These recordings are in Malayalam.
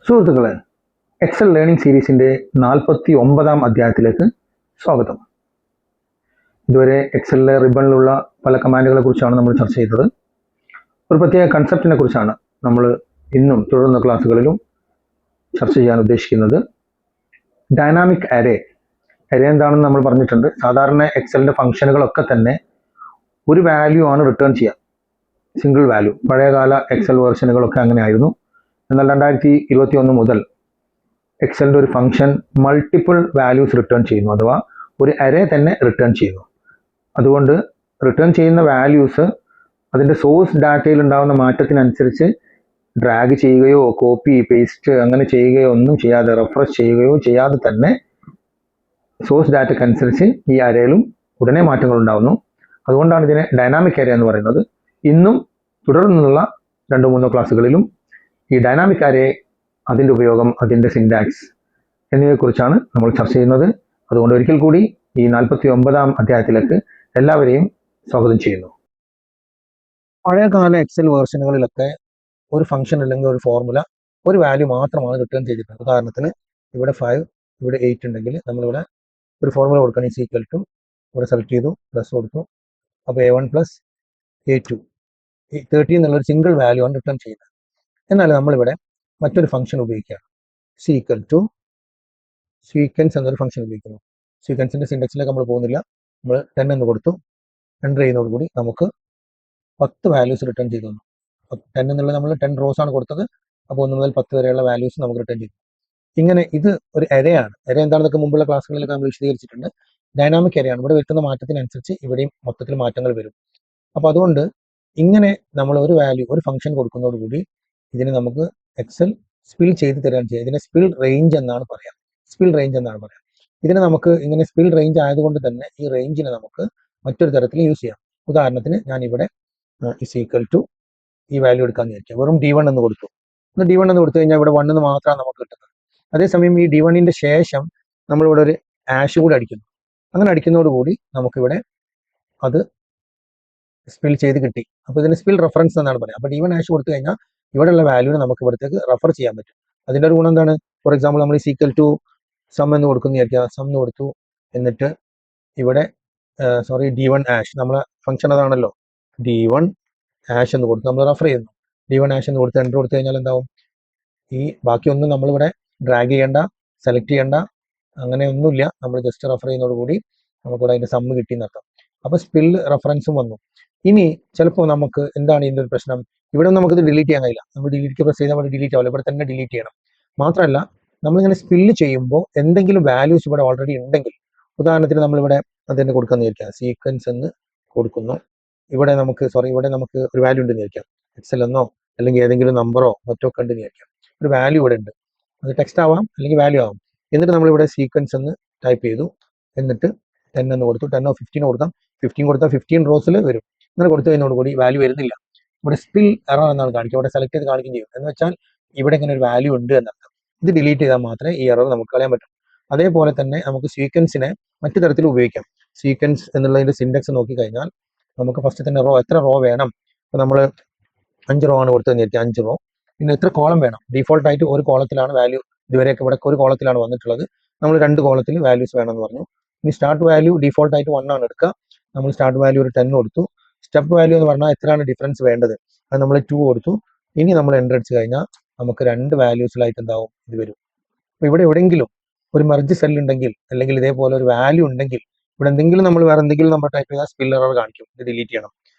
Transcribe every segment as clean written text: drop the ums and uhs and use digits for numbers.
സുഹൃത്തുക്കളെ, എക്സൽ ലേണിംഗ് സീരീസിൻ്റെ 49-ാം അധ്യായത്തിലേക്ക് സ്വാഗതം. ഇതുവരെ എക്സലിലെ റിബണിലുള്ള പല കമാൻഡുകളെ കുറിച്ചാണ് നമ്മൾ ചർച്ച ചെയ്തത്. ഒരു പ്രത്യേക കൺസെപ്റ്റിനെ കുറിച്ചാണ് നമ്മൾ ഇന്നും തുടർന്ന ക്ലാസ്സുകളിലും ചർച്ച ചെയ്യാൻ ഉദ്ദേശിക്കുന്നത്. ഡൈനാമിക് അരേ. അരേ എന്താണെന്ന് നമ്മൾ പറഞ്ഞിട്ടുണ്ട്. സാധാരണ എക്സലിൻ്റെ ഫംഗ്ഷനുകളൊക്കെ തന്നെ ഒരു വാല്യൂ ആണ് റിട്ടേൺ ചെയ്യുക, സിംഗിൾ വാല്യൂ. പഴയകാല എക്സൽ വേർഷനുകളൊക്കെ അങ്ങനെ ആയിരുന്നു. എന്നാൽ 2021 മുതൽ എക്സലിൻ്റെ ഒരു ഫംഗ്ഷൻ മൾട്ടിപ്പിൾ വാല്യൂസ് റിട്ടേൺ ചെയ്യുന്നു, അഥവാ ഒരു അരേ തന്നെ റിട്ടേൺ ചെയ്യുന്നു. അതുകൊണ്ട് റിട്ടേൺ ചെയ്യുന്ന വാല്യൂസ് അതിൻ്റെ സോഴ്സ് ഡാറ്റയിൽ ഉണ്ടാകുന്ന മാറ്റത്തിനനുസരിച്ച് ഡ്രാഗ് ചെയ്യുകയോ കോപ്പി പേസ്റ്റ് അങ്ങനെ ചെയ്യുകയോ ഒന്നും ചെയ്യാതെ, റെഫ്രഷ് ചെയ്യുകയോ ചെയ്യാതെ തന്നെ സോഴ്സ് ഡാറ്റയ്ക്കനുസരിച്ച് ഈ അരയിലും ഉടനെ മാറ്റങ്ങൾ ഉണ്ടാകുന്നു. അതുകൊണ്ടാണ് ഇതിനെ ഡൈനാമിക് അരേ എന്ന് പറയുന്നത്. ഇന്നും തുടർന്നുള്ള 2-3 ക്ലാസ്സുകളിലും ഈ ഡൈനാമിക് അരേ, അതിൻ്റെ ഉപയോഗം, അതിൻ്റെ സിൻടാക്സ് എന്നിവയെക്കുറിച്ചാണ് നമ്മൾ ചർച്ച ചെയ്യുന്നത്. അതുകൊണ്ട് ഒരിക്കൽ കൂടി ഈ 49-ാം അധ്യായത്തിലേക്ക് എല്ലാവരെയും സ്വാഗതം ചെയ്യുന്നു. പഴയകാല എക്സൽ വേർഷനുകളിലൊക്കെ ഒരു ഫംഗ്ഷൻ അല്ലെങ്കിൽ ഒരു ഫോർമുല ഒരു വാല്യൂ മാത്രമാണ് റിട്ടേൺ ചെയ്തിട്ടുള്ളത്. ഉദാഹരണത്തിന് ഇവിടെ 5, ഇവിടെ 8 ഉണ്ടെങ്കിൽ നമ്മളിവിടെ ഒരു ഫോർമുല കൊടുക്കണം, ഈസ് ഈക്വൽ ടു, ഇവിടെ സെലക്ട് ചെയ്തു, പ്ലസ് കൊടുത്തു. അപ്പോൾ A1 പ്ലസ് A2, ഈ 30 എന്നുള്ളൊരു സിംഗിൾ വാല്യൂ ആണ് റിട്ടേൺ ചെയ്യുന്നത്. എന്നാൽ നമ്മളിവിടെ മറ്റൊരു ഫംഗ്ഷൻ ഉപയോഗിക്കുകയാണ്, ഈക്വൽ ടു സീക്വൻസ് എന്നൊരു ഫംഗ്ഷൻ ഉപയോഗിക്കുന്നു. സീക്വൻസിൻ്റെ സിൻടാക്സിലേക്ക് നമ്മൾ പോകുന്നില്ല. നമ്മൾ 10 എന്ന് കൊടുത്തു, എൻ്റർ ചെയ്യുന്നതോടുകൂടി നമുക്ക് 10 വാല്യൂസ് റിട്ടേൺ ചെയ്തു തന്നു. 10 എന്നുള്ളത് നമ്മൾ 10 റോസ് ആണ് കൊടുത്തത്. അപ്പോൾ 1 മുതൽ 10 വരെയുള്ള വാല്യൂസ് നമുക്ക് റിട്ടേൺ ചെയ്തു. ഇങ്ങനെ ഇത് ഒരു അരയാണ്. അര എന്താണെന്നൊക്കെ മുമ്പുള്ള ക്ലാസ്സുകളിലൊക്കെ നമ്മൾ വിശദീകരിച്ചിട്ടുണ്ട്. ഡൈനാമിക് അരയാണ്. ഇവിടെ വരുത്തുന്ന മാറ്റത്തിനനുസരിച്ച് ഇവിടെയും മൊത്തത്തിൽ മാറ്റങ്ങൾ വരും. അപ്പോൾ അതുകൊണ്ട് ഇങ്ങനെ നമ്മൾ ഒരു വാല്യൂ, ഒരു ഫംഗ്ഷൻ കൊടുക്കുന്നതോടുകൂടി ഇതിനെ നമുക്ക് എക്സൽ സ്പിൽ ചെയ്ത് തരാൻ ചെയ്യാം. ഇതിനെ സ്പിൽ റേഞ്ച് എന്നാണ് പറയാം. സ്പിൽ റേഞ്ച് എന്നാണ് പറയാം. ഇതിനെ നമുക്ക് ഇങ്ങനെ സ്പിൽ റേഞ്ച് ആയതുകൊണ്ട് തന്നെ ഈ റേഞ്ചിനെ നമുക്ക് മറ്റൊരു തരത്തിൽ യൂസ് ചെയ്യാം. ഉദാഹരണത്തിന് ഞാൻ ഇവിടെ ഇസ് ഈക്വൽ ടു ഈ വാല്യൂ എടുക്കാമെന്ന് വിചാരിക്കാം. വെറും D1 എന്ന് കൊടുത്തു. D1 എന്ന് കൊടുത്തു കഴിഞ്ഞാൽ ഇവിടെ 1 എന്ന് മാത്രമാണ് നമുക്ക് കിട്ടുന്നത്. അതേസമയം ഈ D1ൻ്റെ ശേഷം നമ്മളിവിടെ ഒരു ആഷ് കൂടി അടിക്കുന്നു. അങ്ങനെ അടിക്കുന്നതോടുകൂടി നമുക്കിവിടെ അത് സ്പിൽ ചെയ്ത് കിട്ടി. അപ്പോൾ ഇതിന് സ്പിൽ റെഫറൻസ് എന്നാണ് പറയുക. അപ്പോൾ D1 ആഷ് കൊടുത്തു കഴിഞ്ഞാൽ ഇവിടെയുള്ള വാല്യൂനെ നമുക്ക് ഇവിടത്തേക്ക് റെഫർ ചെയ്യാൻ പറ്റും. അതിൻ്റെ ഒരു ഗുണം എന്താണ്? ഫോർ എക്സാമ്പിൾ നമ്മൾ ഈ ഈക്വൽ ടു സം എന്ന് കൊടുക്കുന്നു വിചാരിക്കുക. സം എന്ന് കൊടുത്തു, എന്നിട്ട് ഇവിടെ D1 ആഷ്, നമ്മളെ ഫംഗ്ഷൻ അതാണല്ലോ, D1 ആഷ് എന്ന് കൊടുത്ത് നമ്മൾ റെഫർ ചെയ്യുന്നു. D1 ആഷ് എന്ന് കൊടുത്ത് എൻ്റർ കൊടുത്തു കഴിഞ്ഞാൽ എന്താവും? ഈ ബാക്കിയൊന്നും നമ്മളിവിടെ ഡ്രാഗ് ചെയ്യേണ്ട, സെലക്ട് ചെയ്യേണ്ട, അങ്ങനെ ഒന്നുമില്ല. നമ്മൾ ജസ്റ്റ് റെഫർ ചെയ്യുന്നതോടുകൂടി നമുക്കിവിടെ അതിൻ്റെ സമ്മ് കിട്ടി എന്നർത്ഥം. അപ്പോൾ സ്പിൽ റെഫറൻസും വന്നു. ഇനി ചിലപ്പോൾ നമുക്ക് എന്താണ് ഇതിൻ്റെ ഒരു പ്രശ്നം? ഇവിടെ നമുക്കിത് ഡിലീറ്റ് ചെയ്യാൻ കഴിയില്ല. നമ്മൾ ഡിലീറ്റ് പ്രസ് ചെയ്താൽ നമ്മൾ ഡിലീറ്റ് ആവില്ല. ഇവിടെ തന്നെ ഡിലീറ്റ് ചെയ്യണം. മാത്രമല്ല നമ്മളിങ്ങനെ സ്പില്ല് ചെയ്യുമ്പോൾ എന്തെങ്കിലും വാല്യൂസ് ഇവിടെ ഓൾറെഡി ഉണ്ടെങ്കിൽ, ഉദാഹരണത്തിന് നമ്മളിവിടെ അതിന് കൊടുക്കാമെന്ന് വിചാരിക്കാം. സീക്വൻസ് എന്ന് കൊടുക്കുന്നു. ഇവിടെ നമുക്ക് ഇവിടെ നമുക്ക് ഒരു വാല്യൂ ഉണ്ടെന്ന് വിചാരിക്കാം. എക്സൽ എന്നോ അല്ലെങ്കിൽ ഏതെങ്കിലും നമ്പറോ മറ്റോ ഒക്കെ ഉണ്ടെന്ന് വിചാരിക്കാം. ഒരു വാല്യൂ ഇവിടെ ഉണ്ട്. അത് ടെക്സ്റ്റ് ആവാം അല്ലെങ്കിൽ വാല്യൂ ആവാം. എന്നിട്ട് നമ്മളിവിടെ സീക്വൻസ് എന്ന് ടൈപ്പ് ചെയ്തു, എന്നിട്ട് 10 എന്ന് കൊടുത്തു. 10 15 കൊടുക്കാം. 15 കൊടുത്താൽ 15 റോസിൽ വരും. അങ്ങനെ കൊടുത്തു കഴിഞ്ഞതോടുകൂടി വാല്യൂ വരുന്നില്ല. ഇവിടെ സ്പിൽ എറർ എന്നാണ് കാണിക്കുക. ഇവിടെ സെലക്ട് ചെയ്ത് കാണിക്കുകയും ചെയ്യും. എന്ന് വെച്ചാൽ ഇവിടെ ഇങ്ങനെ ഒരു വാല്യൂ ഉണ്ട് എന്നർത്ഥം. ഇത് ഡിലീറ്റ് ചെയ്താൽ മാത്രമേ ഈ എറർ നമുക്ക് കളയാൻ പറ്റും. അതേപോലെ തന്നെ നമുക്ക് സീക്വൻസിനെ മറ്റു തരത്തിൽ ഉപയോഗിക്കാം. സീക്വൻസ് എന്നുള്ളതിൻ്റെ സിൻടാക്സ് നോക്കിക്കഴിഞ്ഞാൽ നമുക്ക് ഫസ്റ്റ് തന്നെ എത്ര റോ വേണം? അപ്പോൾ നമ്മൾ 5 റോ ആണ് കൊടുത്തത് വിചാരിക്കുക. 5 റോ. പിന്നെ എത്ര കോളം വേണം? ഡീഫോൾട്ട് ആയിട്ട് ഒരു കോളത്തിലാണ് വാല്യൂ, ഇതുവരെയൊക്കെ ഇവിടെ ഒരു കോളത്തിലാണ് വന്നിട്ടുള്ളത്. നമ്മൾ 2 കോളത്തിൽ വാല്യൂസ് വേണമെന്ന് പറഞ്ഞു. ഇനി സ്റ്റാർട്ട് വാല്യൂ ഡീഫോൾട്ട് ആയിട്ട് 1 ആണ് എടുക്കുക. നമ്മൾ സ്റ്റാർട്ട് വാല്യൂ ഒരു 10 കൊടുത്തു. സ്റ്റെപ്പ് വാല്യൂ എന്ന് പറഞ്ഞാൽ എത്രയാണ് ഡിഫറൻസ് വേണ്ടത്, അത് നമ്മൾ 2 കൊടുത്തു. ഇനി നമ്മൾ എൻ്റർ അടിച്ച് കഴിഞ്ഞാൽ നമുക്ക് 2 വാല്യൂസിലായിട്ട് എന്താവും? ഇത് വരും. അപ്പോൾ ഇവിടെ എവിടെയെങ്കിലും ഒരു മെർജ് സെൽ ഉണ്ടെങ്കിൽ, അല്ലെങ്കിൽ ഇതേപോലെ ഒരു വാല്യൂ ഉണ്ടെങ്കിൽ, ഇവിടെ എന്തെങ്കിലും നമ്മൾ വേറെ എന്തെങ്കിലും നമ്മൾ ടൈപ്പ് ചെയ്താൽ സ്പിൽ എറർ കാണിക്കും. ഇത് ഡിലീറ്റ് ചെയ്യണം.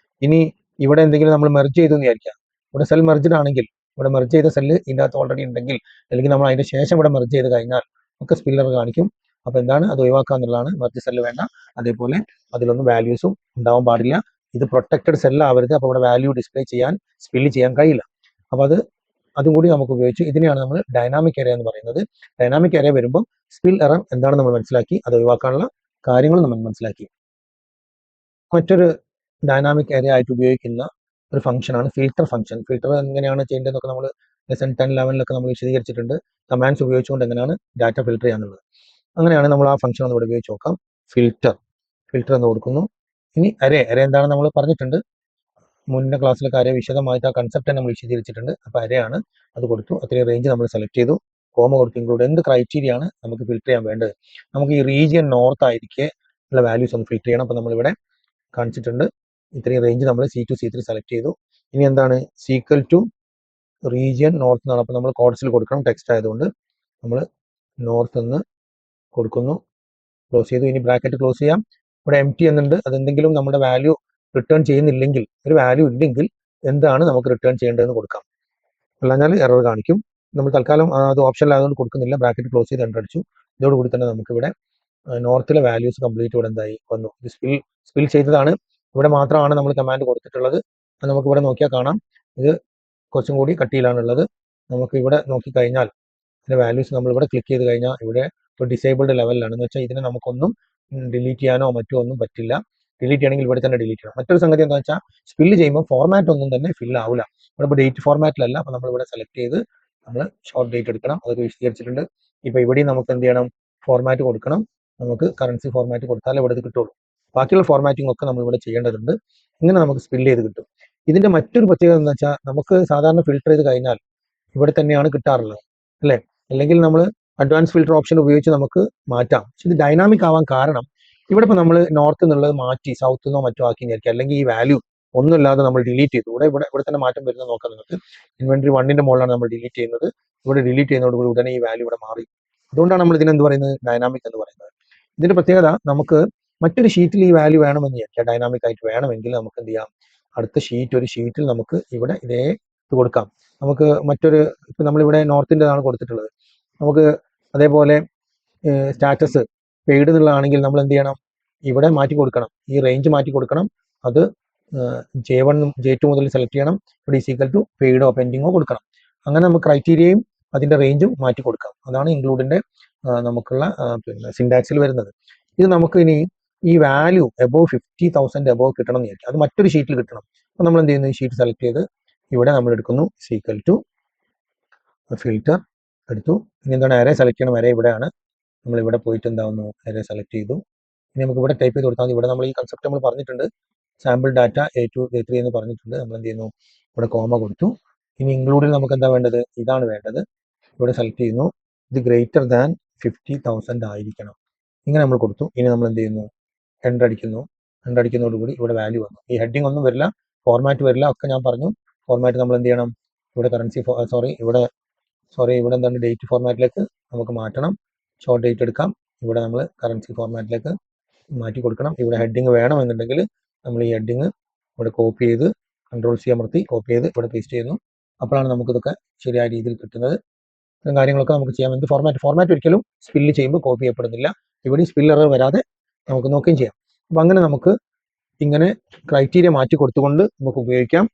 ഇനി ഇവിടെ എന്തെങ്കിലും നമ്മൾ മെർജ് ചെയ്തു എന്ന് വിചാരിക്കാം. ഇവിടെ സെൽ മെർജ്ഡ് ആണെങ്കിൽ, ഇവിടെ മെർജ് ചെയ്ത സെല്ല് ഇതിനകത്ത് ഓൾറെഡി ഉണ്ടെങ്കിൽ, അല്ലെങ്കിൽ നമ്മൾ അതിൻ്റെ ശേഷം ഇവിടെ മെർജ് ചെയ്ത് കഴിഞ്ഞാൽ ഒക്കെ സ്പിൽ എറർ കാണിക്കും. അപ്പോൾ എന്താണ്? അത് ഒഴിവാക്കുക എന്നുള്ളതാണ്. മെർജ് സെല്ല് വേണ്ട. അതേപോലെ അതിലൊന്നും വാല്യൂസും ഉണ്ടാവാൻ പാടില്ല. ഇത് പ്രൊട്ടക്റ്റഡ് സെല്ലാവരുത്. അപ്പോൾ ഇവിടെ വാല്യൂ ഡിസ്പ്ലേ ചെയ്യാൻ, സ്പില്ല് ചെയ്യാൻ കഴിയില്ല. അപ്പോൾ അതും കൂടി നമുക്ക് ഉപയോഗിച്ചു. ഇതിനെയാണ് നമ്മൾ ഡൈനാമിക് അരേ എന്ന് പറയുന്നത്. ഡൈനാമിക് അരേ വരുമ്പോൾ സ്പിൽ എറർ എന്താണെന്ന് നമ്മൾ മനസ്സിലാക്കി, അത് ഒഴിവാക്കാനുള്ള കാര്യങ്ങളും നമ്മൾ മനസ്സിലാക്കി. മറ്റൊരു ഡൈനാമിക് അരേ ആയിട്ട് ഉപയോഗിക്കുന്ന ഒരു ഫംഗ്ഷനാണ് ഫിൽട്ടർ ഫംഗ്ഷൻ. ഫിൽട്ടർ എങ്ങനെയാണ് ചെയ്യേണ്ടതെന്നൊക്കെ നമ്മൾ ലെസൺ 10, 11 നമ്മൾ വിശദീകരിച്ചിട്ടുണ്ട്. കമാൻഡ്സ് ഉപയോഗിച്ചുകൊണ്ട് എങ്ങനെയാണ് ഡാറ്റ ഫിൽട്ടർ ചെയ്യാന്നുള്ളത്. അങ്ങനെയാണ് നമ്മൾ ആ ഫംഗ്ഷൻ ഒന്ന് ഇവിടെ ഉപയോഗിച്ച് നോക്കാം. ഫിൽട്ടർ എന്ന് കൊടുക്കുന്നു. ഇനി അരേ എന്താണെന്ന് നമ്മൾ പറഞ്ഞിട്ടുണ്ട്. മുന്നേ ക്ലാസ്സിലൊക്കെ അരേ വിശദമായിട്ട് ആ കൺസെപ്റ്റ് നമ്മൾ വിശദീകരിച്ചിട്ടുണ്ട്. അപ്പോൾ അരയാണ് അത് കൊടുത്തു, അത്രയും റേഞ്ച് നമ്മൾ സെലക്ട് ചെയ്തു, കോമ കൊടുത്തു ഇൻക്ലൂഡ്. എന്ത് ക്രൈറ്റീരിയ ആണ് നമുക്ക് ഫിൽറ്റർ ചെയ്യാൻ വേണ്ടത്? നമുക്ക് ഈ റീജിയൻ നോർത്ത് ആയിരിക്കെ ഉള്ള വാല്യൂസ് ഒന്ന് ഫിൽറ്റർ ചെയ്യണം. അപ്പോൾ നമ്മളിവിടെ കാണിച്ചിട്ടുണ്ട്, ഇത്രയും റേഞ്ച് നമ്മൾ C2 C3 സെലക്ട് ചെയ്തു. ഇനി എന്താണ് സീക്വൽ ടു റീജിയൻ നോർത്ത് എന്നാണ്. അപ്പോൾ നമ്മൾ കോഡ്സിൽ കൊടുക്കണം, ടെക്സ്റ്റ് ആയതുകൊണ്ട് നമ്മൾ നോർത്ത് എന്ന് കൊടുക്കുന്നു, ക്ലോസ് ചെയ്തു. ഇനി ബ്രാക്കറ്റ് ക്ലോസ് ചെയ്യാം. ഇവിടെ എംറ്റി എന്നുണ്ട്, അതെന്തെങ്കിലും നമ്മുടെ വാല്യൂ റിട്ടേൺ ചെയ്യുന്നില്ലെങ്കിൽ, ഒരു വാല്യൂ ഇല്ലെങ്കിൽ എന്താണ് നമുക്ക് റിട്ടേൺ ചെയ്യേണ്ടതെന്ന് കൊടുക്കാം, അല്ലാഞ്ഞാൽ എറർ കാണിക്കും. നമ്മൾ തൽക്കാലം അത് ഓപ്ഷനിലായതുകൊണ്ട് കൊടുക്കുന്നില്ല. ബ്രാക്കറ്റ് ക്ലോസ് ചെയ്ത് എൻ്റർ അടിച്ചു. ഇതോടുകൂടി തന്നെ നമുക്കിവിടെ നോർത്തിലെ വാല്യൂസ് കംപ്ലീറ്റ് ഇവിടെ എന്തായി വന്നു. ഇത് സ്പിൽ ചെയ്തതാണ്. ഇവിടെ മാത്രമാണ് നമ്മൾ കമാൻഡ് കൊടുത്തിട്ടുള്ളത്. അത് നമുക്ക് ഇവിടെ നോക്കിയാൽ കാണാം. ഇത് കുറച്ചും കൂടി കട്ടിയിലാണുള്ളത്. നമുക്ക് ഇവിടെ നോക്കിക്കഴിഞ്ഞാൽ ഇതിന്റെ വാല്യൂസ് നമ്മൾ ഇവിടെ ക്ലിക്ക് ചെയ്ത് കഴിഞ്ഞാൽ ഇവിടെ ഇപ്പോൾ ഡിസേബിൾഡ് ലെവലിലാണ്. എന്ന് വെച്ചാൽ ഇതിനെ നമുക്കൊന്നും ഡിലീറ്റ് ചെയ്യാനോ മറ്റോ ഒന്നും പറ്റില്ല. ഡിലീറ്റ് ചെയ്യണമെങ്കിൽ ഇവിടെ തന്നെ ഡിലീറ്റ് ചെയ്യണം. മറ്റൊരു സംഗതി എന്താ വെച്ചാൽ സ്പില്ല് ചെയ്യുമ്പോൾ ഫോർമാറ്റ് ഒന്നും തന്നെ ഫില്ല് ആവില്ല. ഇവിടെ ഇപ്പോൾ ഡേറ്റ് ഫോർമാറ്റിലല്ല. അപ്പോൾ നമ്മൾ ഇവിടെ സെലക്ട് ചെയ്ത് നമ്മൾ ഷോർട്ട് ഡേറ്റ് എടുക്കണം, അതൊക്കെ വിശദീകരിച്ചിട്ടുണ്ട്. ഇപ്പോൾ ഇവിടെയും നമുക്ക് എന്ത് ചെയ്യണം, ഫോർമാറ്റ് കൊടുക്കണം. നമുക്ക് കറൻസി ഫോർമാറ്റ് കൊടുത്താലേ ഇവിടെ കിട്ടുള്ളൂ. ബാക്കിയുള്ള ഫോർമാറ്റിംഗ് ഒക്കെ നമ്മൾ ഇവിടെ ചെയ്യേണ്ടതുണ്ട്. ഇങ്ങനെ നമുക്ക് സ്പില്ല് ചെയ്ത് കിട്ടും. ഇതിന്റെ മറ്റൊരു പ്രത്യേകത എന്ന് വെച്ചാൽ നമുക്ക് സാധാരണ ഫിൽട്ടർ ചെയ്ത് കഴിഞ്ഞാൽ ഇവിടെ തന്നെയാണ് കിട്ടാറുള്ളത്, അല്ലേ? അല്ലെങ്കിൽ നമ്മൾ അഡ്വാൻസ് ഫിൽട്ടർ ഓപ്ഷൻ ഉപയോഗിച്ച് നമുക്ക് മാറ്റാം. പക്ഷെ ഇത് ഡൈനാമിക് ആവാൻ കാരണം ഇവിടെ ഇപ്പോൾ നമ്മൾ നോർത്ത് എന്നുള്ളത് മാറ്റി സൗത്ത് എന്നോ മറ്റോ ആക്കി വിചാരിക്കുക, അല്ലെങ്കിൽ ഈ വാല്യൂ ഒന്നുമില്ലാതെ നമ്മൾ ഡിലീറ്റ് ചെയ്തു. ഇവിടെ തന്നെ മാറ്റം വരുന്നത് നോക്കാം നിങ്ങൾക്ക്. ഇൻവെന്ററി 1ന്റെ മുകളിലാണ് നമ്മൾ ഡിലീറ്റ് ചെയ്യുന്നത്. ഇവിടെ ഡിലീറ്റ് ചെയ്യുന്നതോടുകൂടി ഉടനെ ഈ വാല്യൂ ഇവിടെ മാറി. അതുകൊണ്ടാണ് നമ്മൾ ഇതിനെന്ത് പറയുന്നത്, ഡൈനാമിക് എന്ന് പറയുന്നത്. ഇതിന്റെ പ്രത്യേകത, നമുക്ക് മറ്റൊരു ഷീറ്റിൽ ഈ വാല്യൂ വേണമെന്ന് വിചാരിക്കുക, ഡൈനാമിക് ആയിട്ട് വേണമെങ്കിൽ നമുക്ക് എന്ത് ചെയ്യാം, അടുത്ത ഒരു ഷീറ്റിൽ നമുക്ക് ഇവിടെ ഇതേ ഇത് കൊടുക്കാം. നമുക്ക് മറ്റൊരു ഇപ്പം നമ്മളിവിടെ നോർത്തിൻ്റെതാണ് കൊടുത്തിട്ടുള്ളത്. നമുക്ക് അതേപോലെ സ്റ്റാറ്റസ് പെയ്ഡ് എന്നുള്ളതാണെങ്കിൽ നമ്മൾ എന്ത് ചെയ്യണം, ഇവിടെ മാറ്റി കൊടുക്കണം, ഈ റേഞ്ച് മാറ്റി കൊടുക്കണം. അത് J1 J2 മുതൽ സെലക്ട് ചെയ്യണം. ഇവിടെ ഈക്വൽ ടു പെയ്ഡോ പെൻഡിങ്ങോ കൊടുക്കണം. അങ്ങനെ നമുക്ക് ക്രൈറ്റീരിയയും അതിന്റെ റേഞ്ചും മാറ്റി കൊടുക്കാം. അതാണ് ഇൻക്ലൂഡിന്റെ നമുക്കുള്ള പിന്നെ സിൻടാക്സിൽ വരുന്നത്. ഇത് നമുക്ക് ഇനി ഈ വാല്യൂ എബോവ് 50,000 എബോവ് കിട്ടണം എന്ന് വിചാരിക്കും. അത് മറ്റൊരു ഷീറ്റിൽ കിട്ടണം. അപ്പോൾ നമ്മൾ എന്ത് ചെയ്യുന്നു, ഈ ഷീറ്റ് സെലക്ട് ചെയ്ത് ഇവിടെ നമ്മൾ എടുക്കുന്നു, ഈക്വൽ ടു ഫിൽറ്റർ എടുത്തു. ഇനി എന്താണ്, അരേ സെലക്ട് ചെയ്യണം. അരേ ഇവിടെയാണ്. നമ്മൾ ഇവിടെ പോയിട്ട് എന്താവുന്നു, അരേ സെലക്ട് ചെയ്തു. ഇനി നമുക്ക് ഇവിടെ ടൈപ്പ് ചെയ്ത് കൊടുത്താൽ ഇവിടെ നമ്മൾ ഈ കൺസെപ്റ്റ് നമ്മൾ പറഞ്ഞിട്ടുണ്ട്, സാമ്പിൾ ഡാറ്റ A2 A3 എന്ന് പറഞ്ഞിട്ടുണ്ട്. നമ്മൾ എന്ത് ചെയ്യുന്നു, ഇവിടെ കോമ കൊടുത്തു. ഇനി ഇൻക്ലൂഡിൽ നമുക്ക് എന്താ വേണ്ടത്, ഇതാണ് വേണ്ടത്. ഇവിടെ സെലക്ട് ചെയ്യുന്നു, ഇത് ഗ്രേറ്റർ ദാൻ 50,000 ആയിരിക്കണം. ഇങ്ങനെ നമ്മൾ കൊടുത്തു. ഇനി നമ്മൾ എന്ത് ചെയ്യുന്നു, എൻ്റർ അടിക്കുന്നു. എൻ്റർ അടിക്കുന്നതോടുകൂടി ഇവിടെ വാല്യൂ വന്നു. ഈ ഹെഡിങ് ഒന്നും വരില്ല, ഫോർമാറ്റ് വരില്ല, ഒക്കെ ഞാൻ പറഞ്ഞു. ഫോർമാറ്റ് നമ്മൾ എന്ത് ചെയ്യണം, ഇവിടെ കറൻസി ഇവിടെ എന്താണ് ഡേറ്റ് ഫോർമാറ്റിലേക്ക് നമുക്ക് മാറ്റണം. ഷോർട്ട് ഡേറ്റ് എടുക്കാം. ഇവിടെ നമ്മൾ കറൻസി ഫോർമാറ്റിലേക്ക് മാറ്റി കൊടുക്കണം. ഇവിടെ ഹെഡിങ് വേണമെന്നുണ്ടെങ്കിൽ നമ്മൾ ഈ ഹെഡിങ് ഇവിടെ കോപ്പി ചെയ്ത് Ctrl C അമർത്തി കോപ്പി ചെയ്ത് ഇവിടെ പേസ്റ്റ് ചെയ്യുന്നു. അപ്പോഴാണ് നമുക്കിതൊക്കെ ശരിയായ രീതിയിൽ കിട്ടുന്നത്. ഇത്തരം കാര്യങ്ങളൊക്കെ നമുക്ക് ചെയ്യാം. എന്ത് ഫോർമാറ്റ് ഒരിക്കലും സ്പില്ല് ചെയ്യുമ്പോൾ കോപ്പി ചെയ്യപ്പെടുന്നില്ല. ഇവിടെ സ്പിൽ എറർ വരാതെ നമുക്ക് നോക്കുകയും ചെയ്യാം. അപ്പം അങ്ങനെ നമുക്ക് ഇങ്ങനെ ക്രൈറ്റീരിയ മാറ്റി കൊടുത്തുകൊണ്ട് നമുക്ക് ഉപയോഗിക്കാം.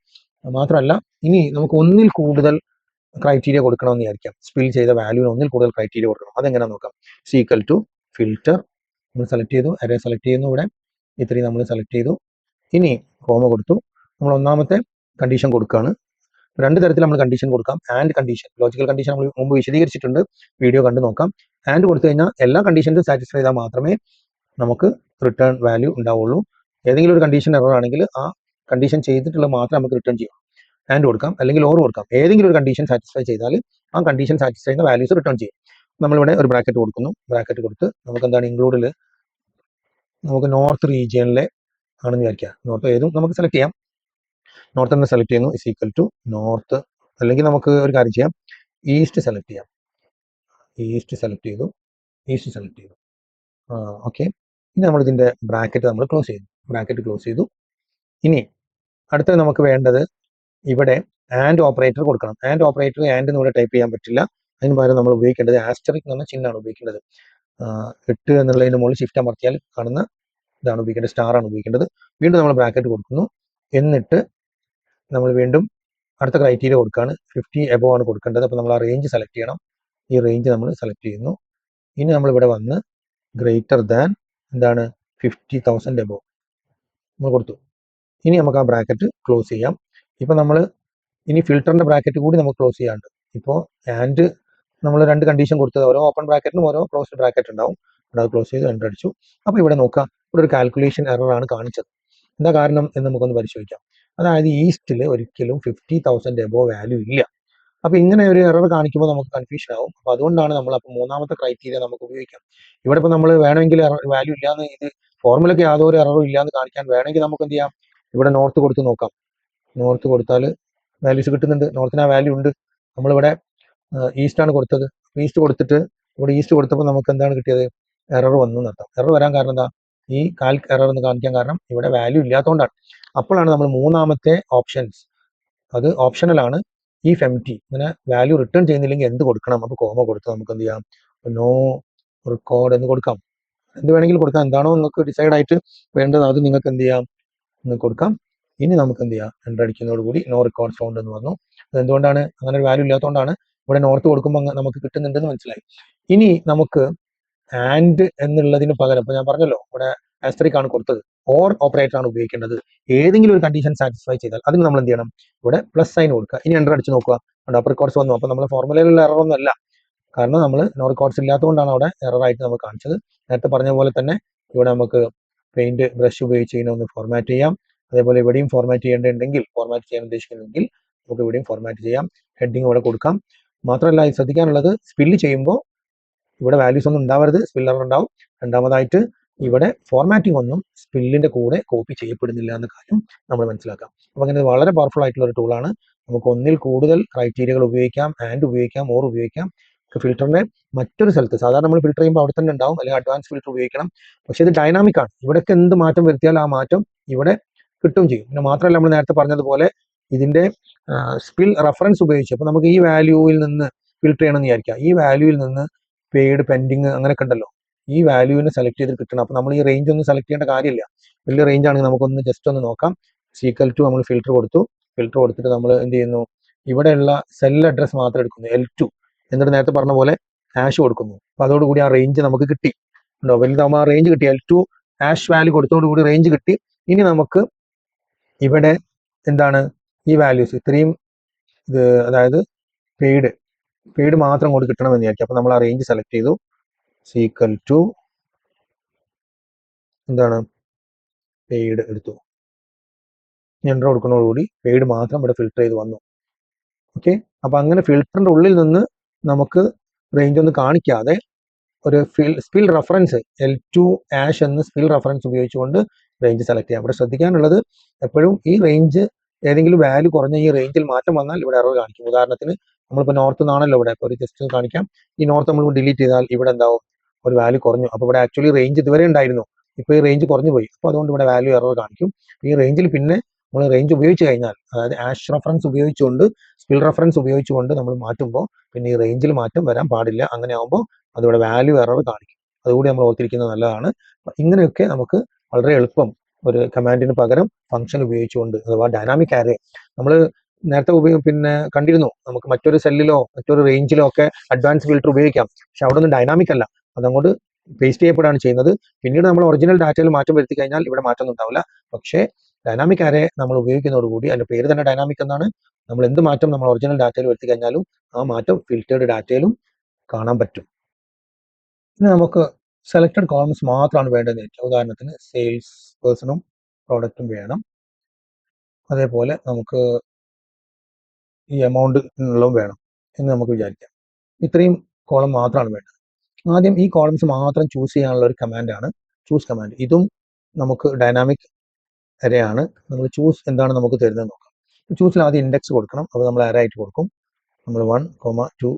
മാത്രമല്ല, ഇനി നമുക്ക് ഒന്നിൽ കൂടുതൽ ക്രൈറ്റീരിയ കൊടുക്കണമെന്ന് വിചാരിക്കാം. സ്പിൽ ചെയ്ത വാല്യൂവിന് ഒന്നിൽ കൂടുതൽ ക്രൈറ്റീരിയ കൊടുക്കണം. അതെങ്ങനെ നോക്കാം. ഈക്വൽ ടു ഫിൽറ്റർ നമ്മൾ സെലക്ട് ചെയ്തു, അരേ സെലക്ട് ചെയ്യുന്നു. ഇവിടെ ഇത്രയും നമ്മൾ സെലക്ട് ചെയ്തു. ഇനി കോമ കൊടുത്തു. നമ്മൾ ഒന്നാമത്തെ കണ്ടീഷൻ കൊടുക്കുകയാണ്. രണ്ട് തരത്തിൽ നമ്മൾ കണ്ടീഷൻ കൊടുക്കാം. ആൻഡ് കണ്ടീഷൻ, ലോജിക്കൽ കണ്ടീഷൻ നമ്മൾ മുമ്പ് വിശദീകരിച്ചിട്ടുണ്ട്, വീഡിയോ കണ്ടു നോക്കാം. ആൻഡ് കൊടുത്തു കഴിഞ്ഞാൽ എല്ലാ കണ്ടീഷനും സാറ്റിസ്ഫൈ ചെയ്താൽ മാത്രമേ നമുക്ക് റിട്ടേൺ വാല്യൂ ഉണ്ടാവുള്ളൂ. ഏതെങ്കിലും ഒരു കണ്ടീഷൻ എറർ ആണെങ്കിൽ ആ കണ്ടീഷൻ ചെയ്തിട്ടുള്ളത് മാത്രമേ നമുക്ക് റിട്ടേൺ ചെയ്യൂ. ആൻഡ് കൊടുക്കാം, അല്ലെങ്കിൽ ഓർ കൊടുക്കാം. ഏതെങ്കിലും ഒരു കണ്ടീഷൻ സാറ്റിസ്ഫൈ ചെയ്താൽ ആ കണ്ടീഷൻ സാറ്റിസ്ഫൈ ചെയ്യുന്ന വാല്യൂസ് റിട്ടേൺ ചെയ്യും. നമ്മളിവിടെ ഒരു ബ്രാക്കറ്റ് കൊടുക്കുന്നു. ബ്രാക്കറ്റ് കൊടുത്ത് നമുക്ക് എന്താണ് ഇൻക്ലൂഡിൽ നമുക്ക് നോർത്ത് റീജിയനിലെ ആണെന്ന് വിചാരിക്കുക. നോർത്ത് ഏതും നമുക്ക് സെലക്ട് ചെയ്യാം. നോർത്ത് തന്നെ സെലക്ട് ചെയ്യുന്നു, ഈക്വൽ ടു നോർത്ത്. അല്ലെങ്കിൽ നമുക്ക് ഒരു കാര്യം ചെയ്യാം, ഈസ്റ്റ് സെലക്ട് ചെയ്യാം. ഈസ്റ്റ് സെലക്ട് ചെയ്തു. ഓക്കെ. ഇനി നമ്മൾ ഇതിന്റെ ബ്രാക്കറ്റ് നമ്മൾ ക്ലോസ് ചെയ്തു. ബ്രാക്കറ്റ് ക്ലോസ് ചെയ്തു. ഇനി അടുത്തത് നമുക്ക് വേണ്ടത് ഇവിടെ ആൻഡ് ഓപ്പറേറ്റർ കൊടുക്കണം. ആൻഡ് ഓപ്പറേറ്റർ ആൻഡ് എന്ന് ഇവിടെ ടൈപ്പ് ചെയ്യാൻ പറ്റില്ല. അതിന് പകരം നമ്മൾ ഉപയോഗിക്കേണ്ടത് ആസ്റ്ററിക് എന്ന് പറഞ്ഞ ചിഹ്നമാണ് ഉപയോഗിക്കേണ്ടത്. 8 എന്നുള്ളതിന് മുകളിൽ ഷിഫ്റ്റ് അമർത്തിയാൽ കാണുന്ന ഇതാണ് ഉപയോഗിക്കേണ്ടത്, സ്റ്റാർ ആണ് ഉപയോഗിക്കേണ്ടത്. വീണ്ടും നമ്മൾ ബ്രാക്കറ്റ് കൊടുക്കുന്നു. എന്നിട്ട് നമ്മൾ വീണ്ടും അടുത്ത ക്രൈറ്റീരിയ കൊടുക്കുകയാണ്. 50 എബോ ആണ് കൊടുക്കേണ്ടത്. അപ്പോൾ നമ്മൾ ആ റേഞ്ച് സെലക്ട് ചെയ്യണം. ഈ റേഞ്ച് നമ്മൾ സെലക്ട് ചെയ്യുന്നു. ഇനി നമ്മൾ ഇവിടെ വന്ന് ഗ്രേറ്റർ ദാൻ എന്താണ് 50,000 എബോ നമ്മൾ കൊടുത്തു. ഇനി നമുക്ക് ആ ബ്രാക്കറ്റ് ക്ലോസ് ചെയ്യാം. ഇപ്പം നമ്മൾ ഇനി ഫിൽറ്ററിന്റെ ബ്രാക്കറ്റ് കൂടി നമുക്ക് ക്ലോസ് ചെയ്യാണ്ട്. ഇപ്പോൾ ആൻഡ് നമ്മൾ രണ്ട് കണ്ടീഷൻ കൊടുത്തത്, ഓരോ ഓപ്പൺ ബ്രാക്കറ്റിനും ഓരോ ക്ലോസ്ഡ് ബ്രാക്കറ്റ് ഉണ്ടാവും. അത് ക്ലോസ് ചെയ്ത് എൻ്റർ അടിച്ചു. അപ്പോൾ ഇവിടെ നോക്കാം, ഇവിടെ ഒരു കാൽക്കുലേഷൻ എറർ ആണ് കാണിച്ചത്. എന്താ കാരണം എന്ന് നമുക്കൊന്ന് പരിശോധിക്കാം. അതായത് ഈസ്റ്റിൽ ഒരിക്കലും 50,000 എബോ വാല്യൂ ഇല്ല. അപ്പൊ ഇങ്ങനെ ഒരു എറർ കാണിക്കുമ്പോൾ നമുക്ക് കൺഫ്യൂഷൻ ആവും. അപ്പൊ അതുകൊണ്ടാണ് നമ്മൾ അപ്പൊ മൂന്നാമത്തെ ക്രൈറ്റീരിയ നമുക്ക് ഉപയോഗിക്കാം. ഇവിടെ ഇപ്പൊ നമ്മൾ വേണമെങ്കിൽ വാല്യൂ ഇല്ലാന്ന് ഇത് ഫോർമുലയ്ക്ക് യാതൊരു എററും ഇല്ലാന്ന് കാണിക്കാൻ വേണമെങ്കിൽ നമുക്ക് എന്ത് ചെയ്യാം, ഇവിടെ നോർത്ത് കൊടുത്ത് നോക്കാം. നോർത്ത് കൊടുത്താൽ വാല്യൂസ് കിട്ടുന്നുണ്ട്. നോർത്തിന് ആ വാല്യൂ ഉണ്ട്. നമ്മളിവിടെ ഈസ്റ്റ് ആണ് കൊടുത്തത്. ഈസ്റ്റ് കൊടുത്തിട്ട് ഇവിടെ ഈസ്റ്റ് കൊടുത്തപ്പോൾ നമുക്ക് എന്താണ് കിട്ടിയത്, എറർ വന്നു എന്നർത്ഥം. എറർ വരാൻ കാരണം എന്താ, ഈ കാൽക്ക് എറർ എന്ന് കാണിക്കാൻ കാരണം ഇവിടെ വാല്യൂ ഇല്ലാത്തതുകൊണ്ടാണ്. അപ്പോഴാണ് നമ്മൾ മൂന്നാമത്തെ ഓപ്ഷൻസ്, അത് ഓപ്ഷണലാണ്, ഇഫ് എം ടി, ഇങ്ങനെ വാല്യൂ റിട്ടേൺ ചെയ്യുന്നില്ലെങ്കിൽ എന്ത് കൊടുക്കണം, അപ്പോൾ കോമ കൊടുത്ത് നമുക്ക് എന്ത് ചെയ്യാം, നോ റെക്കോർഡ് എന്ന് കൊടുക്കാം. എന്ത് വേണമെങ്കിലും കൊടുക്കാം, എന്താണോ നിങ്ങൾക്ക് ഡിസൈഡ് ആയിട്ട് വേണ്ടത് അത് നിങ്ങൾക്ക് എന്ത് ചെയ്യാം, നിങ്ങൾക്ക് കൊടുക്കാം. ഇനി നമുക്ക് എന്ത് ചെയ്യാം, എൻ്റർ അടിക്കുന്നതോടുകൂടി നോ റെക്കോർഡ് ഫൗണ്ട് എന്ന് പറഞ്ഞു. അത് എന്തുകൊണ്ടാണ്, അങ്ങനെ ഒരു വാല്യൂ ഇല്ലാത്തതുകൊണ്ടാണ്. ഇവിടെ നോർത്ത് കൊടുക്കുമ്പോൾ നമുക്ക് കിട്ടുന്നുണ്ടെന്ന് മനസ്സിലായി. ഇനി നമുക്ക് ആൻഡ് എന്നുള്ളതിന് പകരം ഇപ്പൊ ഞാൻ പറഞ്ഞല്ലോ ഇവിടെ ആസ്റ്ററിക് ആണ് കൊടുത്തത്, ഓർ ഓപ്പറേറ്റർ ആണ് ഉപയോഗിക്കേണ്ടത്. ഏതെങ്കിലും ഒരു കണ്ടീഷൻ സാറ്റിസ്ഫൈ ചെയ്താൽ അതിന് നമ്മൾ എന്ത് ചെയ്യണം, ഇവിടെ പ്ലസ് സൈൻ കൊടുക്കുക. ഇനി എൻ്റർ അടിച്ച് നോക്കുക, അപ്പർ റെക്കോർഡ്സ് വന്നു. അപ്പൊ നമ്മൾ ഫോർമുലയിലുള്ള എറർ ഒന്നും അല്ല, കാരണം നമ്മൾ നോ റെക്കോർഡ്സ് ഇല്ലാത്തതുകൊണ്ടാണ് അവിടെ എറർ ആയിട്ട് നമുക്ക് കാണിച്ചത്. നേരത്തെ പറഞ്ഞ പോലെ തന്നെ ഇവിടെ നമുക്ക് പെയിന്റ് ബ്രഷ് ഉപയോഗിച്ച് ഇതിനെ ഒന്ന് ഫോർമാറ്റ് ചെയ്യാം. അതേപോലെ ഇവിടെയും ഫോർമാറ്റ് ചെയ്യേണ്ടതുണ്ടെങ്കിൽ, ഫോർമാറ്റ് ചെയ്യാൻ ഉദ്ദേശിക്കുന്നെങ്കിൽ നമുക്ക് ഇവിടെയും ഫോർമാറ്റ് ചെയ്യാം. ഹെഡിങ് ഇവിടെ കൊടുക്കാം. മാത്രമല്ല ഇത് ശ്രദ്ധിക്കാനുള്ളത്, സ്പില്ല് ചെയ്യുമ്പോൾ ഇവിടെ വാല്യൂസ് ഒന്നും ഉണ്ടാവരുത്, സ്പിൽ എറർ ഉണ്ടാവും. രണ്ടാമതായിട്ട് ഇവിടെ ഫോർമാറ്റിംഗ് ഒന്നും സ്പില്ലിന്റെ കൂടെ കോപ്പി ചെയ്യപ്പെടുന്നില്ല എന്ന കാര്യം നമ്മൾ മനസ്സിലാക്കാം. അപ്പൊ അങ്ങനെ വളരെ പവർഫുൾ ആയിട്ടുള്ള ഒരു ടൂളാണ്. നമുക്ക് ഒന്നിൽ കൂടുതൽ ക്രൈറ്റീരിയകൾ ഉപയോഗിക്കാം, ആൻഡ് ഉപയോഗിക്കാം, ഓർ ഉപയോഗിക്കാം. ഫിൽറ്ററിന്റെ മറ്റൊരു സ്ഥലത്ത് സാധാരണ നമ്മൾ ഫിൽറ്റർ ചെയ്യുമ്പോൾ അവിടെ തന്നെ ഉണ്ടാവും, അല്ലെങ്കിൽ അഡ്വാൻസ് ഫിൽറ്റർ ഉപയോഗിക്കണം. പക്ഷെ ഇത് ഡൈനാമിക് ആണ്, ഇവിടേക്ക് എന്ത് മാറ്റം വരുത്തിയാൽ ആ മാറ്റം ഇവിടെ കിട്ടുകയും ചെയ്യും. പിന്നെ മാത്രമല്ല നമ്മൾ നേരത്തെ പറഞ്ഞതുപോലെ ഇതിന്റെ സ്പിൽ റെഫറൻസ് ഉപയോഗിച്ച്, അപ്പൊ നമുക്ക് ഈ വാല്യൂവിൽ നിന്ന് ഫിൽറ്റർ ചെയ്യണമെന്ന് വിചാരിക്കാം. ഈ വാല്യൂവിൽ നിന്ന് പെയ്ഡ് പെൻഡിങ് അങ്ങനെയൊക്കെ ഉണ്ടല്ലോ, ഈ വാല്യൂവിനെ സെലക്ട് ചെയ്ത് കിട്ടണം. അപ്പൊ നമ്മൾ ഈ റേഞ്ച് ഒന്നും സെലക്ട് ചെയ്യേണ്ട കാര്യമില്ല. വലിയ റേഞ്ച് ആണെങ്കിൽ നമുക്കൊന്ന് ജസ്റ്റ് ഒന്ന് നോക്കാം. സീക്വൽ ടു നമ്മൾ ഫിൽറ്റർ കൊടുത്തു. ഫിൽറ്റർ കൊടുത്തിട്ട് നമ്മൾ എന്ത് ചെയ്യുന്നു, ഇവിടെയുള്ള സെൽ അഡ്രസ് മാത്രം എടുക്കുന്നു, L2, എന്നിട്ട് നേരത്തെ പറഞ്ഞ പോലെ ഹാഷ് കൊടുക്കുന്നു. അപ്പൊ അതോടുകൂടി ആ റേഞ്ച് നമുക്ക് കിട്ടി. ഉണ്ടോ, വലുതാകുമ്പോൾ ആ റേഞ്ച് കിട്ടി. L2 ഹാഷ് വാല്യൂ കൊടുത്തോടുകൂടി റേഞ്ച് കിട്ടി. ഇനി നമുക്ക് ഇവിടെ എന്താണ്, ഈ വാല്യൂസ് ഇത്രയും ഇത്, അതായത് പെയ്ഡ് മാത്രം കൊണ്ട് കിട്ടണമെന്ന് വിചാരിക്കും. അപ്പൊ നമ്മൾ ആ റേഞ്ച് സെലക്ട് ചെയ്തു. സീക്വൽ ടു എന്താണ്, പെയ്ഡ് എടുത്തു. എൻ്റർ കൊടുക്കുന്നതോടുകൂടി പെയ്ഡ് മാത്രം ഇവിടെ ഫിൽറ്റർ ചെയ്ത് വന്നു. ഓക്കെ, അപ്പൊ അങ്ങനെ ഫിൽറ്ററിന്റെ ഉള്ളിൽ നിന്ന് നമുക്ക് റേഞ്ച് ഒന്നും കാണിക്കാതെ ഒരു സ്പിൽ റെഫറൻസ് L2 ആഷ് എന്ന് സ്പിൽ റെഫറൻസ് ഉപയോഗിച്ചുകൊണ്ട് റേഞ്ച് സെലക്ട് ചെയ്യാം. ഇവിടെ ശ്രദ്ധിക്കാനുള്ളത്, എപ്പോഴും ഈ റേഞ്ച് ഏതെങ്കിലും വാല്യൂ കുറഞ്ഞ ഈ റേഞ്ചിൽ മാറ്റം വന്നാൽ ഇവിടെ എറർ കാണിക്കും. ഉദാഹരണത്തിന് നമ്മളിപ്പോൾ നോർത്ത് നിന്നാണല്ലോ ഇവിടെ, ഒരു ജസ്റ്റ് കാണിക്കാം. ഈ നോർത്ത് നമ്മൾ ഡിലീറ്റ് ചെയ്താൽ ഇവിടെ എന്താവും, ഒരു വാല്യൂ കുറഞ്ഞു. അപ്പോൾ ഇവിടെ ആക്ച്വലി റേഞ്ച് ഇതുവരെ ഉണ്ടായിരുന്നു, ഇപ്പോൾ ഈ റേഞ്ച് കുറഞ്ഞു പോയി. അപ്പോൾ അതുകൊണ്ട് ഇവിടെ വാല്യൂ എറർ കാണിക്കും. ഈ റേഞ്ചിൽ പിന്നെ നമ്മൾ റേഞ്ച് ഉപയോഗിച്ച് കഴിഞ്ഞാൽ, അതായത് ആഷ് റെഫറൻസ് ഉപയോഗിച്ചുകൊണ്ട് സ്പിൽ റെഫറൻസ് ഉപയോഗിച്ചുകൊണ്ട് നമ്മൾ മാറ്റുമ്പോൾ പിന്നെ ഈ റേഞ്ചിൽ മാറ്റം വരാൻ പാടില്ല. അങ്ങനെ ആകുമ്പോൾ അതിവിടെ വാല്യൂ എറർ കാണിക്കും. അതുകൂടി നമ്മൾ ഓർത്തിരിക്കുന്നത് നല്ലതാണ്. ഇങ്ങനെയൊക്കെ നമുക്ക് വളരെ എളുപ്പം ഒരു കമാൻഡിന് പകരം ഫംഗ്ഷൻ ഉപയോഗിച്ചുകൊണ്ട്, അഥവാ ഡൈനാമിക് ആരേ നമ്മൾ നേരത്തെ പിന്നെ കണ്ടിരുന്നു, നമുക്ക് മറ്റൊരു സെല്ലിലോ മറ്റൊരു റേഞ്ചിലോ ഒക്കെ അഡ്വാൻസ് ഫിൽറ്റർ ഉപയോഗിക്കാം. പക്ഷെ അവിടെ ഒന്നും ഡൈനാമിക് അല്ല, അതങ്ങോട്ട് പേസ്റ്റ് ചെയ്യപ്പെടുകയാണ് ചെയ്യുന്നത്. പിന്നീട് നമ്മൾ ഒറിജിനൽ ഡാറ്റയിൽ മാറ്റം വരുത്തി കഴിഞ്ഞാൽ ഇവിടെ മാറ്റമൊന്നും ഉണ്ടാവില്ല. പക്ഷേ ഡൈനാമിക് ആരേ നമ്മൾ ഉപയോഗിക്കുന്നതോടുകൂടി, അതിന്റെ പേര് തന്നെ ഡൈനാമിക് എന്നാണ്, നമ്മൾ എന്ത് മാറ്റം നമ്മൾ ഒറിജിനൽ ഡാറ്റയിൽ വരുത്തി കഴിഞ്ഞാലും ആ മാറ്റം ഫിൽറ്റേർഡ് ഡാറ്റയിലും കാണാൻ പറ്റും. ഇനി നമുക്ക് സെലക്ടഡ് കോളംസ് മാത്രമാണ് വേണ്ടതെന്ന് വെച്ചാൽ, ഉദാഹരണത്തിന് സെയിൽസ് പേഴ്സണും പ്രോഡക്റ്റും വേണം. അതേപോലെ നമുക്ക് ഈ എമൗണ്ട് ഉള്ളതും വേണം എന്ന് നമുക്ക് വിചാരിക്കാം. ഇത്രയും കോളം മാത്രമാണ് വേണ്ടത്. ആദ്യം ഈ കോളംസ് മാത്രം ചൂസ് ചെയ്യാനുള്ള ഒരു കമാൻഡാണ് ചൂസ് കമാൻഡ്. ഇതും നമുക്ക് ഡൈനാമിക് അരയാണ്. നമ്മൾ ചൂസ് എന്താണ് നമുക്ക് തരുന്നത് നോക്കാം. ചൂസിൽ ആദ്യം ഇൻഡെക്സ് കൊടുക്കണം. അത് നമ്മൾ അര ആയിട്ട് കൊടുക്കും. നമ്മൾ 1, 2,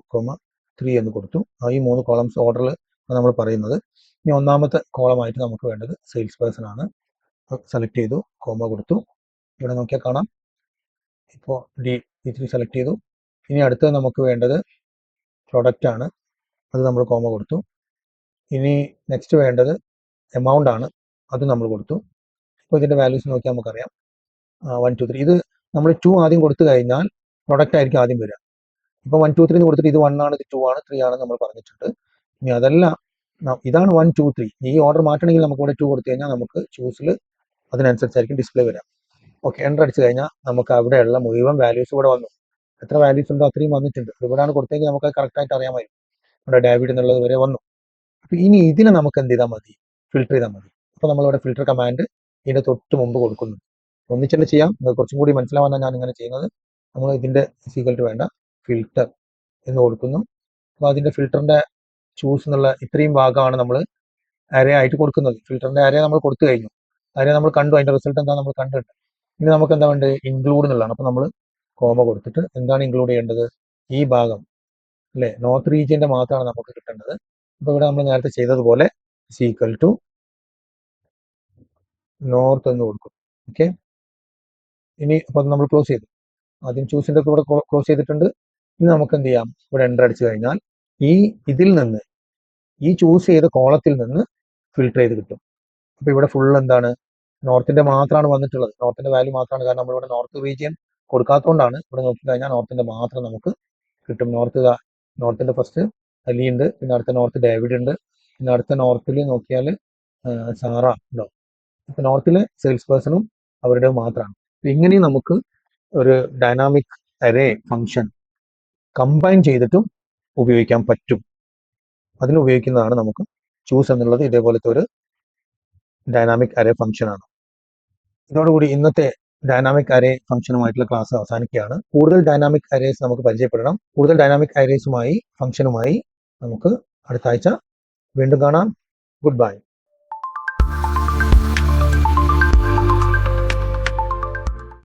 3 എന്ന് കൊടുത്തു. ഈ 3 കോളംസ് ഓർഡറിൽ നമ്മൾ പറയുന്നത്. ഇനി ഒന്നാമത്തെ കോളമായിട്ട് നമുക്ക് വേണ്ടത് സെയിൽസ് പേഴ്സൺ ആണ്. സെലക്ട് ചെയ്തു, കോമ കൊടുത്തു. ഇവിടെ നോക്കിയാൽ കാണാം, ഇപ്പോൾ D3 സെലക്ട് ചെയ്തു. ഇനി അടുത്തത് നമുക്ക് വേണ്ടത് പ്രൊഡക്റ്റ് ആണ്. അത് നമ്മൾ കോമ കൊടുത്തു. ഇനി നെക്സ്റ്റ് വേണ്ടത് എമൗണ്ട് ആണ്. അത് നമ്മൾ കൊടുത്തു. ഇപ്പോൾ ഇതിന്റെ വാല്യൂസ് നോക്കിയാൽ നമുക്കറിയാം, 1, 2, 3. ഇത് നമ്മൾ 2 ആദ്യം കൊടുത്തു കഴിഞ്ഞാൽ പ്രൊഡക്റ്റ് ആയിരിക്കും ആദ്യം വരിക. ഇപ്പോൾ 1, 2, 3 എന്ന് കൊടുത്തിട്ട് ഇത് 1 ആണ്, ഇത് 2 ആണ്, 3 ആണ് നമ്മൾ പറഞ്ഞിട്ടുണ്ട്. ഇനി അതല്ല, ഇതാണ് 1, 2, 3. ഈ ഓർഡർ മാറ്റണമെങ്കിൽ നമുക്ക് ഇവിടെ 2 കൊടുത്തു കഴിഞ്ഞാൽ നമുക്ക് ചൂസിൽ അതിനനുസരിച്ചായിരിക്കും ഡിസ്പ്ലേ വരാം. ഓക്കെ, എൻ്റർ അടിച്ചു കഴിഞ്ഞാൽ നമുക്ക് അവിടെയുള്ള മുഴുവൻ വാല്യൂസ് ഇവിടെ വന്നു. എത്ര വാല്യൂസ് ഉണ്ടോ അത്രയും വന്നിട്ടുണ്ട്. ഇവിടെയാണ് കൊടുത്തെങ്കിൽ നമുക്ക് കറക്റ്റായിട്ട് അറിയാമായിരുന്നു. നമ്മുടെ ഡേവിഡ് എന്നുള്ളത് വരെ വന്നു. അപ്പൊ ഇനി ഇതിനെ നമുക്ക് എന്ത് ചെയ്താൽ മതി, ഫിൽറ്റർ ചെയ്താൽ മതി. അപ്പൊ നമ്മളിവിടെ ഫിൽറ്റർ കമാൻഡ് ഇതിന്റെ തൊട്ട് മുമ്പ് കൊടുക്കുന്നു. ഒന്നിച്ചെന്നെ ചെയ്യാം. കുറച്ചും കൂടി മനസ്സിലാവാനാണ് ഞാൻ ഇങ്ങനെ ചെയ്യുന്നത്. നമ്മൾ ഇതിൻ്റെ സീക്വൽ ടു വേണ്ട ഫിൽറ്റർ എന്ന് കൊടുക്കുന്നു. അപ്പോൾ അതിൻ്റെ ഫിൽറ്ററിൻ്റെ ചൂസ് എന്നുള്ള ഇത്രയും ഭാഗമാണ് നമ്മൾ അരേ ആയിട്ട് കൊടുക്കുന്നത്. ഫിൽറ്ററിൻ്റെ അരേ നമ്മൾ കൊടുത്തു കഴിഞ്ഞു. അരേ നമ്മൾ കണ്ടു, അതിൻ്റെ റിസൾട്ട് എന്താ നമ്മൾ കണ്ടിട്ടുണ്ട്. ഇനി നമുക്ക് എന്താ വേണ്ടത്? ഇൻക്ലൂഡ് എന്നുള്ളതാണ്. അപ്പോൾ നമ്മൾ കോമ കൊടുത്തിട്ട് എന്താണ് ഇൻക്ലൂഡ് ചെയ്യേണ്ടത്? ഈ ഭാഗം അല്ലേ, നോർത്ത് റീജിയൻ്റെ മാത്രമാണ് നമുക്ക് കിട്ടേണ്ടത്. അപ്പോൾ ഇവിടെ നമ്മൾ നേരത്തെ ചെയ്തതുപോലെ സീക്വൽ ടു നോർത്ത് എന്ന് കൊടുക്കും. ഓക്കെ, ഇനി അപ്പോൾ നമ്മൾ ക്ലോസ് ചെയ്തു. ആദ്യം ചൂസിൻ്റെ കൂടെ ക്ലോസ് ചെയ്തിട്ടുണ്ട്. ഇനി നമുക്ക് എന്ത് ചെയ്യാം? ഇവിടെ എൻ്റർ അടിച്ചു കഴിഞ്ഞാൽ ഇതിൽ നിന്ന് ഈ ചൂസ് ചെയ്ത കോളത്തിൽ നിന്ന് ഫിൽട്ടർ ചെയ്ത് കിട്ടും. അപ്പോൾ ഇവിടെ ഫുൾ എന്താണ്? നോർത്തിൻ്റെ മാത്രമാണ് വന്നിട്ടുള്ളത്. നോർത്തിൻ്റെ വാല്യൂ മാത്രമാണ്. കാരണം നമ്മളിവിടെ നോർത്ത് റീജിയൻ കൊടുക്കാത്തതുകൊണ്ടാണ്. ഇവിടെ നോക്കിക്കഴിഞ്ഞാൽ നോർത്തിൻ്റെ മാത്രം നമുക്ക് കിട്ടും. നോർത്തിൻ്റെ ഫസ്റ്റ് അലി ഉണ്ട്, പിന്നെ അടുത്ത നോർത്ത് ഡേവിഡ് ഉണ്ട്, പിന്നെ അടുത്ത നോർത്തിൽ നോക്കിയാൽ സാറ ഉണ്ടോ. അപ്പോൾ നോർത്തിലെ സെയിൽസ് പേഴ്സണും അവരുടെ മാത്രമാണ്. ഇങ്ങനെ നമുക്ക് ഒരു ഡൈനാമിക് അരേ ഫംഗ്ഷൻ കമ്പൈൻ ചെയ്തിട്ടും ഉപയോഗിക്കാൻ പറ്റും. അതിന് ഉപയോഗിക്കുന്നതാണ് നമുക്ക് ചൂസ് എന്നുള്ളത്. ഇതേപോലത്തെ ഒരു ഡൈനാമിക് അരേ ഫംഗ്ഷനാണ്. ഇതോടുകൂടി ഇന്നത്തെ ഡൈനാമിക് അരേ ഫംഗ്ഷനുമായിട്ടുള്ള ക്ലാസ് അവസാനിക്കുകയാണ്. കൂടുതൽ ഡൈനാമിക് അരേസ് നമുക്ക് പരിചയപ്പെടണം. കൂടുതൽ ഡൈനാമിക് അരേസുമായി ഫംഗ്ഷനുമായി നമുക്ക് അടുത്ത ആഴ്ച വീണ്ടും കാണാം. Good bye.